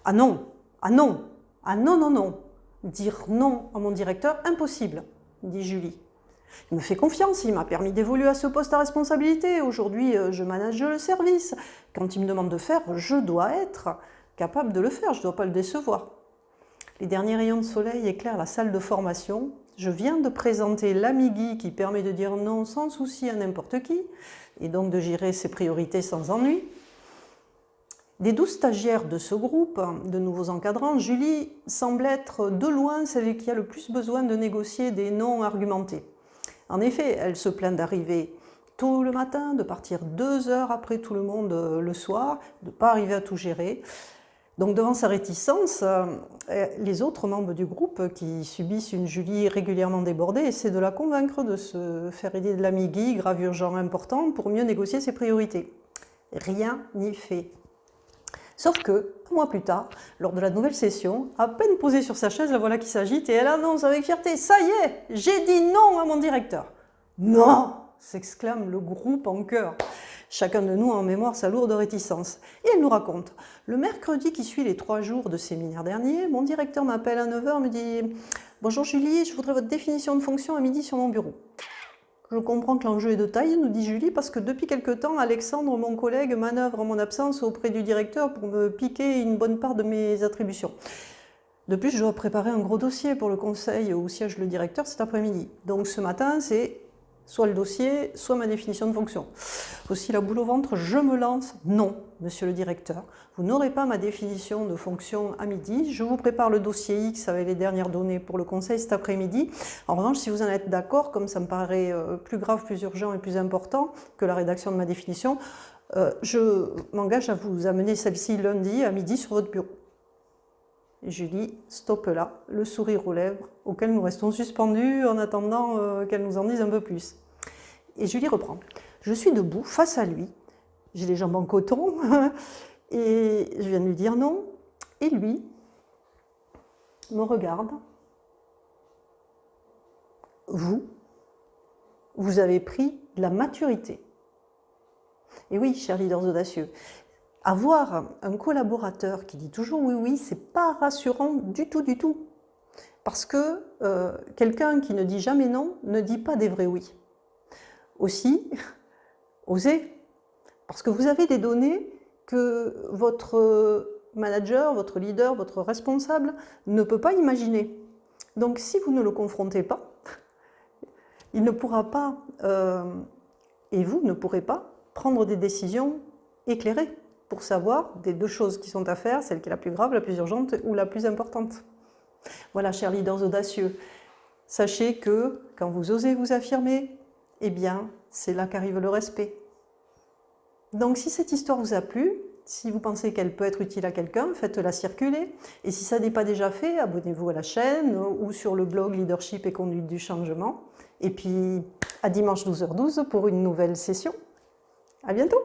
Ah non, ah non, ah non, non, non. Dire non à mon directeur, impossible, dit Julie. Il me fait confiance, il m'a permis d'évoluer à ce poste à responsabilité. Aujourd'hui, je manage le service. Quand il me demande de faire, je dois être capable de le faire, je ne dois pas le décevoir. Les derniers rayons de soleil éclairent la salle de formation. Je viens de présenter l'Amigui qui permet de dire non sans souci à n'importe qui et donc de gérer ses priorités sans ennui. Des 12 stagiaires de ce groupe, de nouveaux encadrants, Julie semble être de loin celle qui a le plus besoin de négocier des non argumentés. En effet, elle se plaint d'arriver tôt le matin, de partir 2 heures après tout le monde le soir, de ne pas arriver à tout gérer. Donc devant sa réticence, les autres membres du groupe qui subissent une Julie régulièrement débordée essaient de la convaincre de se faire aider de l'Amigui, grave urgent important, pour mieux négocier ses priorités. Rien n'y fait. Sauf que, un mois plus tard, lors de la nouvelle session, à peine posée sur sa chaise, la voilà qui s'agite et elle annonce avec fierté « Ça y est, j'ai dit non à mon directeur !»« Non !» s'exclame le groupe en chœur. Chacun de nous a en mémoire sa lourde réticence. Et elle nous raconte « Le mercredi qui suit les 3 jours de séminaire dernier, mon directeur m'appelle à 9 h et me dit « Bonjour Julie, je voudrais votre définition de fonction à midi sur mon bureau. » Je comprends que l'enjeu est de taille, nous dit Julie, parce que depuis quelque temps, Alexandre, mon collègue, manœuvre en mon absence auprès du directeur pour me piquer une bonne part de mes attributions. De plus, je dois préparer un gros dossier pour le conseil où siège le directeur cet après-midi. Donc ce matin, c'est soit le dossier, soit ma définition de fonction. Aussi la boule au ventre, je me lance. Non, monsieur le directeur, vous n'aurez pas ma définition de fonction à midi. Je vous prépare le dossier X avec les dernières données pour le conseil cet après-midi. En revanche, si vous en êtes d'accord, comme ça me paraît plus grave, plus urgent et plus important que la rédaction de ma définition, je m'engage à vous amener celle-ci lundi à midi sur votre bureau. Et Julie stoppe là, le sourire aux lèvres, auquel nous restons suspendus en attendant qu'elle nous en dise un peu plus. Et Julie reprend. Je suis debout, face à lui, j'ai les jambes en coton, et je viens de lui dire non, et lui me regarde. Vous avez pris de la maturité. Et oui, chers leaders audacieux, avoir un collaborateur qui dit toujours oui, oui, c'est pas rassurant du tout, du tout. Parce que quelqu'un qui ne dit jamais non ne dit pas des vrais oui. Aussi, osez. Parce que vous avez des données que votre manager, votre leader, votre responsable ne peut pas imaginer. Donc si vous ne le confrontez pas, il ne pourra pas, et vous ne pourrez pas, prendre des décisions éclairées pour savoir des 2 choses qui sont à faire, celle qui est la plus grave, la plus urgente ou la plus importante. Voilà, chers leaders audacieux, sachez que quand vous osez vous affirmer, eh bien, c'est là qu'arrive le respect. Donc, si cette histoire vous a plu, si vous pensez qu'elle peut être utile à quelqu'un, faites-la circuler. Et si ça n'est pas déjà fait, abonnez-vous à la chaîne ou sur le blog Leadership et Conduite du Changement. Et puis, à dimanche 12 h 12 pour une nouvelle session. À bientôt!